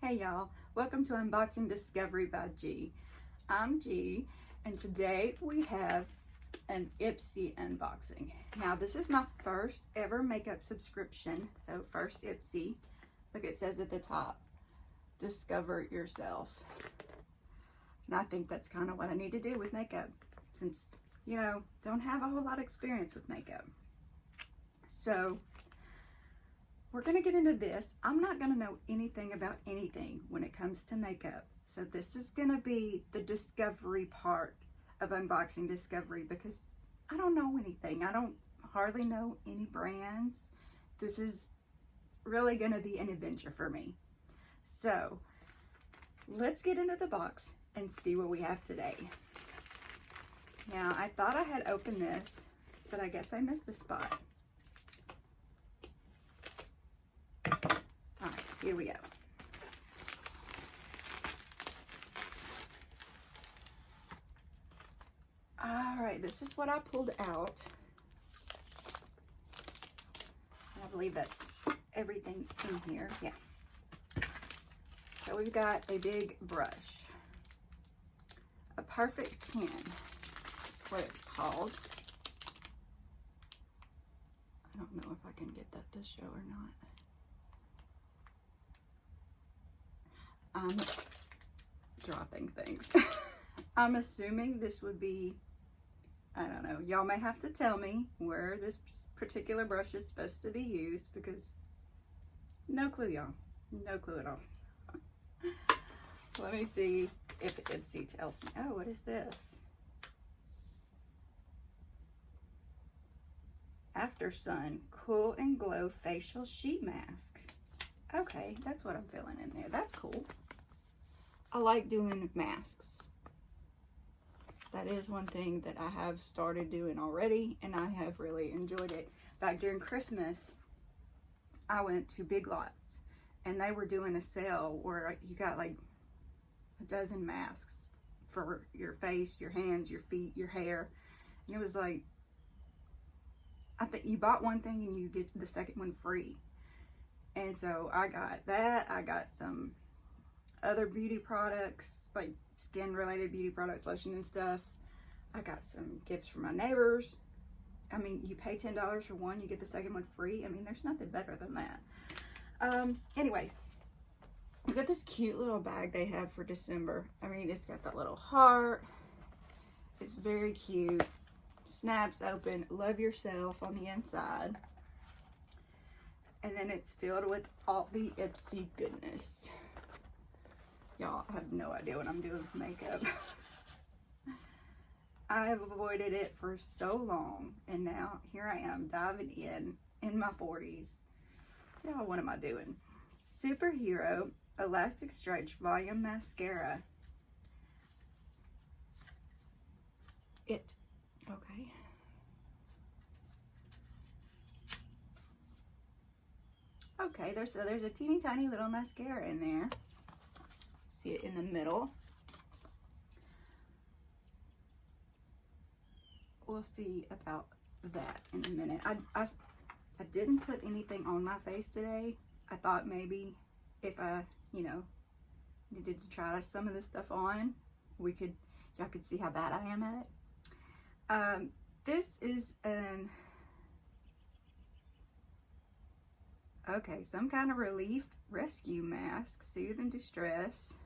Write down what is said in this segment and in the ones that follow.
Hey y'all, welcome to Unboxing Discovery by G. I'm G, and today we have an Ipsy unboxing. Now this is my first ever makeup subscription, so first Ipsy. Look, it says at the top, discover yourself. And I think that's kind of what I need to do with makeup, since, you know, don't have a whole lot of experience with makeup. So we're gonna get into this. I'm not gonna know anything about anything when it comes to makeup. So this is gonna be the discovery part of Unboxing Discovery because I don't know anything. I don't hardly know any brands. This is really gonna be an adventure for me. So let's get into the box and see what we have today. Now, I thought I had opened this, but I guess I missed a spot. All right, here we go. All right, this is what I pulled out. I believe that's everything in here. Yeah. So we've got a big brush. A perfect 10 is what it's called. I don't know if I can get that to show or not. I'm dropping things. I'm assuming this would be, I don't know, y'all may have to tell me where this particular brush is supposed to be used because no clue, y'all. No clue at all. Let me see if Ipsy tells me. Oh, what is this? After Sun Cool and Glow Facial Sheet Mask. Okay, that's what I'm feeling in there. That's cool. I like doing masks. That is one thing that I have started doing already, and I have really enjoyed it. Back during Christmas, I went to Big Lots, and they were doing a sale where you got like a dozen masks for your face, your hands, your feet, your hair. And it was like, I think you bought one thing and you get the second one free. And so I got that. I got some other beauty products, like skin related beauty products, lotion and stuff. I got some gifts from my neighbors. I mean, you pay $10 for one, you get the second one free. I mean, there's nothing better than that. Anyways, look at this cute little bag they have for December. I mean, it's got that little heart. It's very cute. Snaps open. Love yourself on the inside. And then it's filled with all the Ipsy goodness. Y'all, I have no idea what I'm doing with makeup. I have avoided it for so long, and now here I am diving in my 40s. Y'all, what am I doing? Superhero Elastic Stretch Volume Mascara. Okay. Okay, there's a teeny tiny little mascara in there. See it in the middle. We'll see about that in a minute. I didn't put anything on my face today. I thought maybe if I, you know, needed to try some of this stuff on, y'all could see how bad I am at it. This is some kind of relief rescue mask, soothe and distress.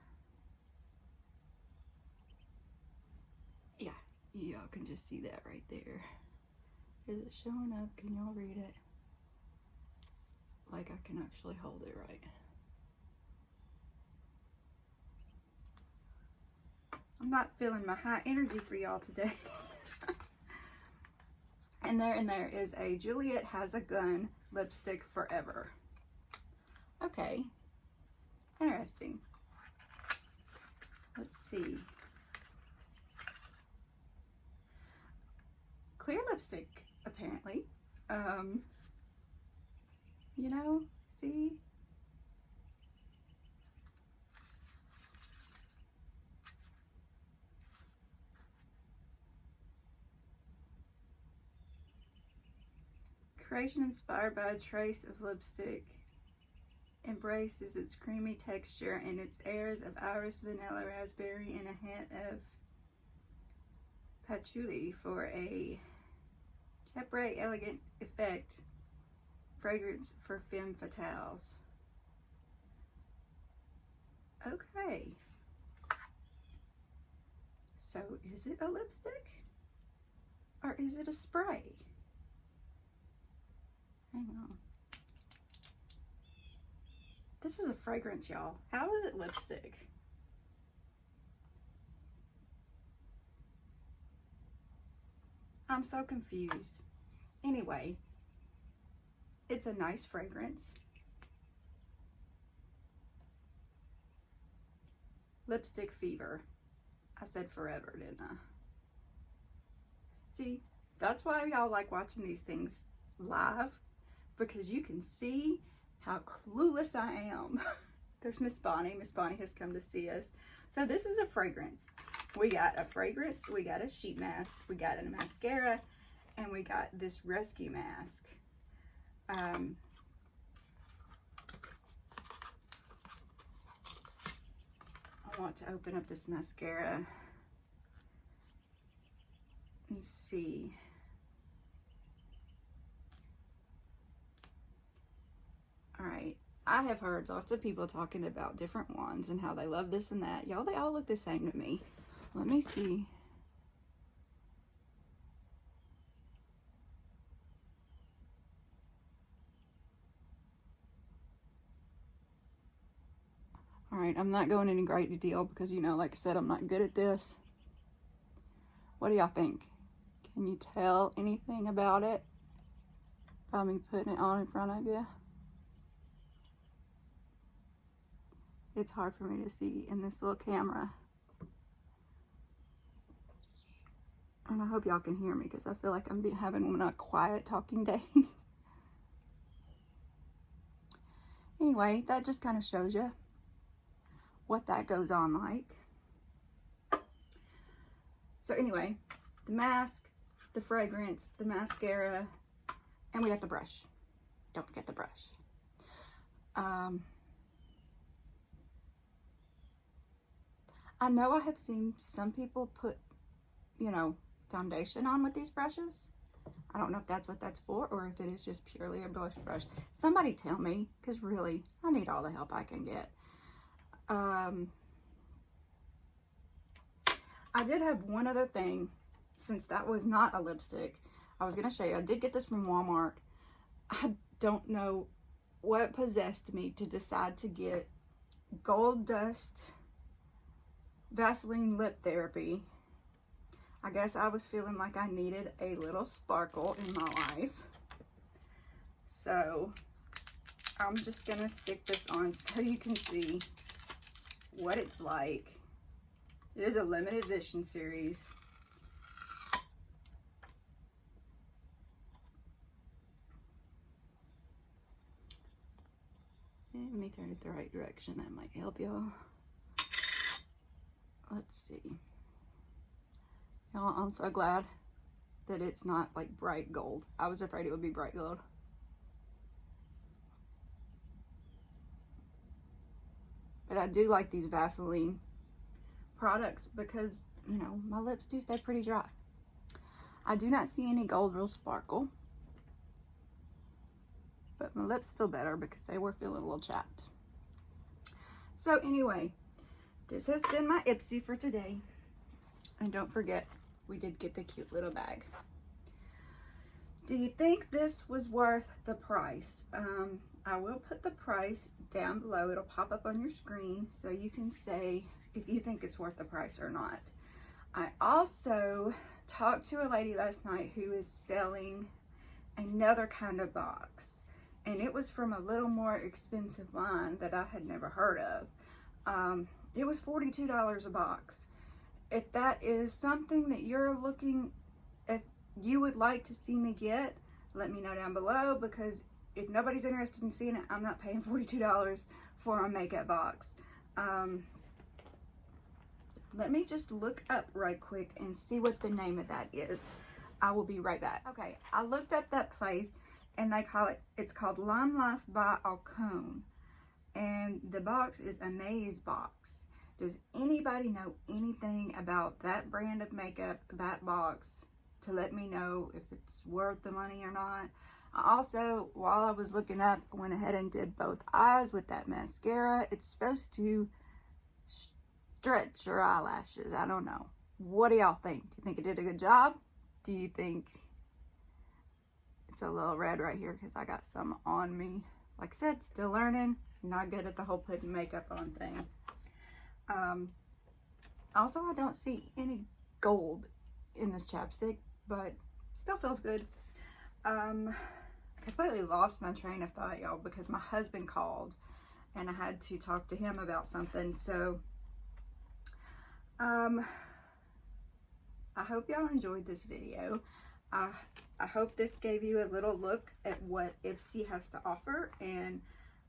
Yeah, y'all can just see that right there. Is it showing up? Can y'all read it? Like I can actually hold it right. I'm not feeling my high energy for y'all today. And there is a Juliet Has a Gun lipstick forever. Okay, interesting. Let's see. Clear lipstick, apparently. You know, see? Creation inspired by a trace of lipstick. embraces its creamy texture and its airs of iris, vanilla, raspberry, and a hint of patchouli for a chapeau elegant effect. Fragrance for femme fatales. Okay. So is it a lipstick? Or is it a spray? Hang on. This is a fragrance, y'all. How is it lipstick? I'm so confused. Anyway, it's a nice fragrance. Lipstick fever. I said forever, didn't I? See, that's why y'all like watching these things live, because you can see how clueless I am. There's Miss Bonnie. Miss Bonnie has come to see us. So this is a fragrance. We got a fragrance, we got a sheet mask, we got a mascara, and we got this rescue mask. I want to open up this mascara and see. All right, I have heard lots of people talking about different ones and how they love this and that. Y'all, they all look the same to me. Let me see. All right, I'm not going into great detail because, you know, like I said, I'm not good at this. What do y'all think? Can you tell anything about it by me putting it on in front of you? It's hard for me to see in this little camera. And I hope y'all can hear me because I feel like I'm having one of my quiet talking days. Anyway, that just kind of shows you what that goes on like. So anyway, the mask, the fragrance, the mascara, and we got the brush. Don't forget the brush. I know I have seen some people put, you know, foundation on with these brushes. I don't know if that's what that's for or if it is just purely a blush brush. Somebody tell me, because really, I need all the help I can get. I did have one other thing, since that was not a lipstick. I was going to show you. I did get this from Walmart. I don't know what possessed me to decide to get Gold Dust Vaseline Lip Therapy. I guess I was feeling like I needed a little sparkle in my life. So I'm just going to stick this on so you can see what it's like. It is a limited edition series. Let me turn it the right direction. That might help y'all. Let's see. Y'all, I'm so glad that it's not like bright gold. I was afraid it would be bright gold. But I do like these Vaseline products because, you know, my lips do stay pretty dry. I do not see any gold real sparkle, but my lips feel better because they were feeling a little chapped. So anyway, this has been my Ipsy for today. And don't forget, we did get the cute little bag. Do you think this was worth the price? I will put the price down below. It'll pop up on your screen so you can say if you think it's worth the price or not. I also talked to a lady last night who is selling another kind of box, and it was from a little more expensive line that I had never heard of. It was $42 a box. If that is something that you're looking, if you would like to see me get, let me know down below, because if nobody's interested in seeing it, I'm not paying $42 for a makeup box. Let me just look up right quick and see what the name of that is. I will be right back. Okay, I looked up that place and they call it, it's called Lime Life by Alcone. And the box is a Maze box. Does anybody know anything about that brand of makeup, that box, to let me know if it's worth the money or not? I also, while I was looking up, went ahead and did both eyes with that mascara. It's supposed to stretch your eyelashes. I don't know. What do y'all think? Do you think it did a good job? Do you think it's a little red right here because I got some on me? Like I said, still learning. Not good at the whole putting makeup on thing. Also, I don't see any gold in this chapstick, but still feels good. I completely lost my train of thought, y'all, because my husband called and I had to talk to him about something. So I hope y'all enjoyed this video. I hope this gave you a little look at what Ipsy has to offer, and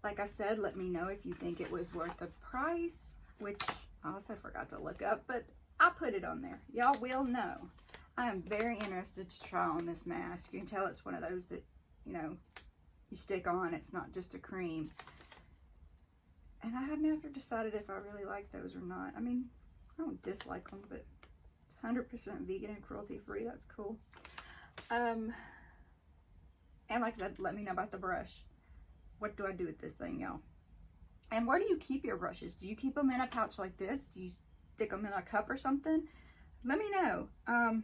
like I said, let me know if you think it was worth the price, which I also forgot to look up, but I put it on there. Y'all will know. I am very interested to try on this mask. You can tell it's one of those that, you know, you stick on. It's not just a cream. And I have never decided if I really like those or not. I mean, I don't dislike them, but it's 100% vegan and cruelty free. That's cool. And like I said, let me know about the brush. What do I do with this thing, y'all? And where do you keep your brushes? Do you keep them in a pouch like this? Do you stick them in a cup or something? Let me know. I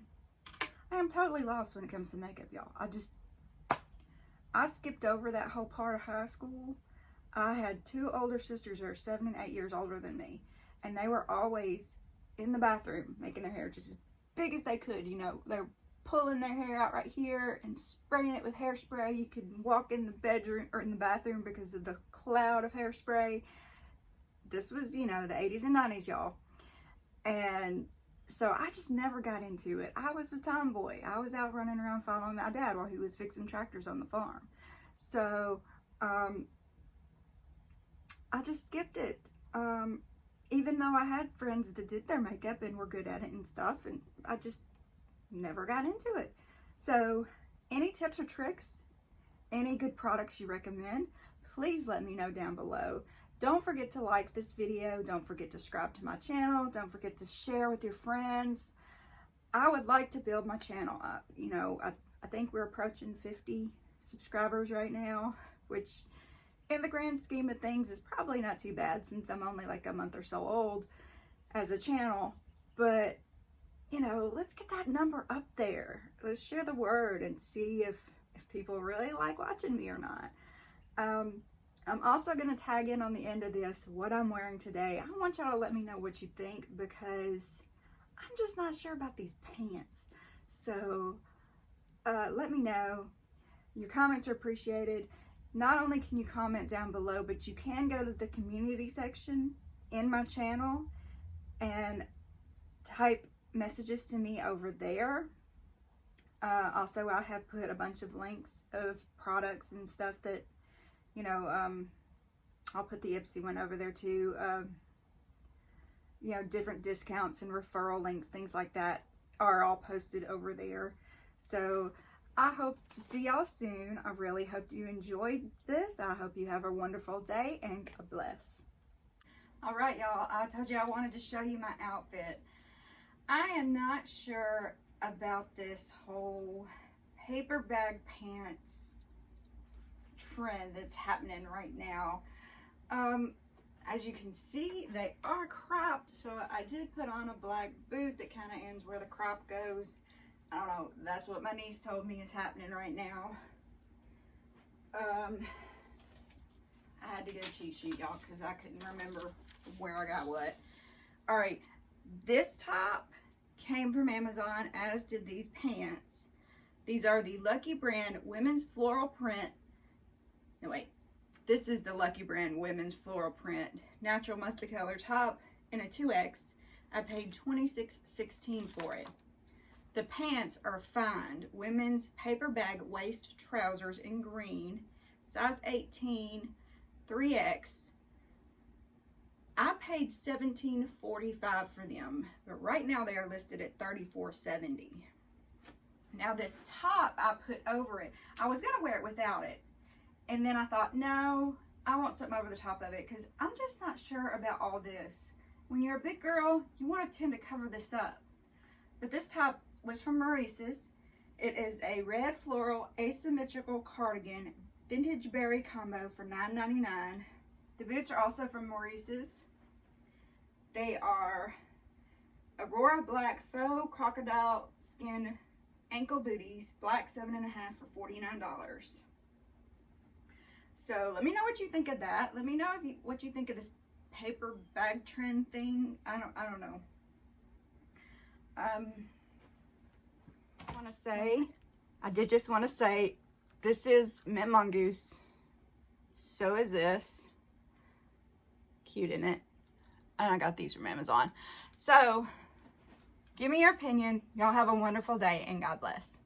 am totally lost when it comes to makeup, y'all. I skipped over that whole part of high school. I had two older sisters that are 7 and 8 years older than me, and they were always in the bathroom making their hair just as big as they could. You know, they're pulling their hair out right here and spraying it with hairspray. You could walk in the bedroom or in the bathroom because of the cloud of hairspray. This was, you know, the 80s and 90s, y'all. And so I just never got into it. I was a tomboy. I was out running around following my dad while he was fixing tractors on the farm. So I just skipped it. Even though I had friends that did their makeup and were good at it and stuff, and I just never got into it. So any tips or tricks, any good products you recommend, please let me know down below. Don't forget to like this video. Don't forget to subscribe to my channel. Don't forget to share with your friends. I would like to build my channel up. You know, I think we're approaching 50 subscribers right now, which in the grand scheme of things is probably not too bad since I'm only like a month or so old as a channel. But you know, let's get that number up there. Let's share the word and see if people really like watching me or not. I'm also going to tag in on the end of this what I'm wearing today. I want y'all to let me know what you think because I'm just not sure about these pants. So let me know. Your comments are appreciated. Not only can you comment down below, but you can go to the community section in my channel and type messages to me over there. Also, I have put a bunch of links of products and stuff that, you know, I'll put the Ipsy one over there too. You know, different discounts and referral links, things like that are all posted over there. So I hope to see y'all soon. I really hope you enjoyed this. I hope you have a wonderful day and God bless. All right, y'all, I told you I wanted to show you my outfit. I am not sure about this whole paper bag pants trend that's happening right now. As you can see, they are cropped, so I did put on a black boot that kind of ends where the crop goes. I don't know, that's what my niece told me is happening right now. I had to get a cheat sheet, y'all, because I couldn't remember where I got what. All right, this top came from Amazon, as did these pants. These are the Lucky Brand Women's Floral Print. No, wait. This is the Lucky Brand Women's Floral Print Natural Multicolor top in a 2X. I paid $26.16 for it. The pants are Find Women's Paper Bag Waist Trousers in green, size 18, 3X. I paid $17.45 for them, but right now they are listed at $34.70. Now this top I put over it. I was gonna wear it without it, and then I thought, no, I want something over the top of it because I'm just not sure about all this. When you're a big girl, you want to tend to cover this up. But this top was from Maurices. It is a red floral asymmetrical cardigan vintage berry combo for $9.99. The boots are also from Maurices. They are Aurora black faux crocodile skin ankle booties, black 7.5 for $49. So let me know what you think of that. Let me know what you think of this paper bag trend thing. I don't know. I did just want to say this is mintMONGOOSE. So is this. Cute, isn't it? And I got these from Amazon. So give me your opinion. Y'all have a wonderful day and God bless.